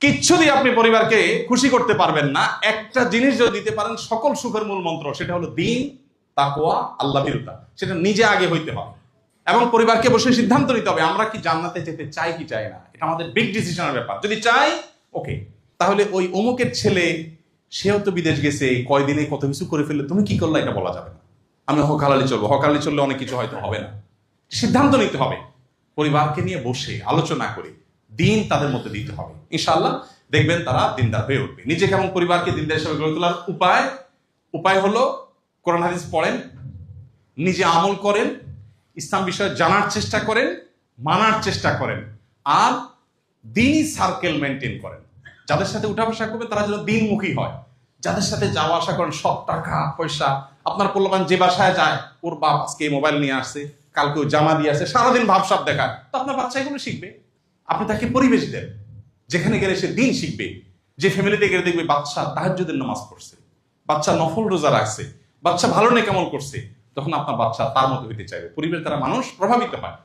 কিচ্ছু দিয়ে আপনি পরিবারকে খুশি করতে পারবেন না। একটা জিনিস যদি দিতে পারেন সকল সুখের মূল মন্ত্র, সেটা হলো দ্বীন, তাকওয়া, আল্লাহ ভীরুতা। সেটা নিজে আগে হইতে হবে এবং পরিবারকে বসে সিদ্ধান্ত নিতে হবে আমরা কি জান্নাতে যেতে চাই কি চাই না। এটা আমাদের বিগ ডিসিশনের ব্যাপার। যদি চাই, ওকে, তাহলে ওই অমুকের ছেলে সেও তো বিদেশ গেছে, কয়দিনে কত কিছু করে ফেললে, তুমি কি করলে এটা বলা যাবে না। আমি হকালালি চলবো, হকালালি চললে অনেক কিছু হয়তো হবে না। সিদ্ধান্ত নিতে হবে পরিবারকে নিয়ে বসে আলোচনা করে, দিন তাদের মধ্যে দিতে হবে। ইনশাআল্লাহ দেখবেন তারা দিনদার হয়ে উঠবে। নিজেকে এবং পরিবারকে দিনদার হিসেবে গড়ে তোলার উপায় হলো কোরআন হাদিস পড়েন, নিজে আমল করেন, ইসলাম বিষয়ে জানার চেষ্টা করেন, মানার চেষ্টা করেন, আর দিনই সার্কেল মেনটেন করেন। যাদের সাথে উঠা বসা করবেন তারা যেন দিনমুখী হয়। যাদের সাথে যাওয়া আসা করেন, সব টাকা পয়সা, আপনার পোলাপান যে বাসায় যায়, ওর বাপ আজকে মোবাইল নিয়ে আসছে, কালকে জামা দিয়ে আসছে, সারাদিন ভাবসাব দেখায়, তো আপনার বাচ্চা এগুলো শিখবে। আপনি তাকে পরিবেশ দেন যেখানে গেলে সে দিন শিখবে। যে ফ্যামিলিতে গেলে দেখবে বাচ্চা তাহাজ্জুদের নামাজ পড়ছে, বাচ্চা নফল রোজা রাখছে, বাচ্চা ভালো নেকামল করছে, তখন আপনার বাচ্চা তার মতো হইতে চাইবে। পরিবেশ দ্বারা মানুষ প্রভাবিত হয়।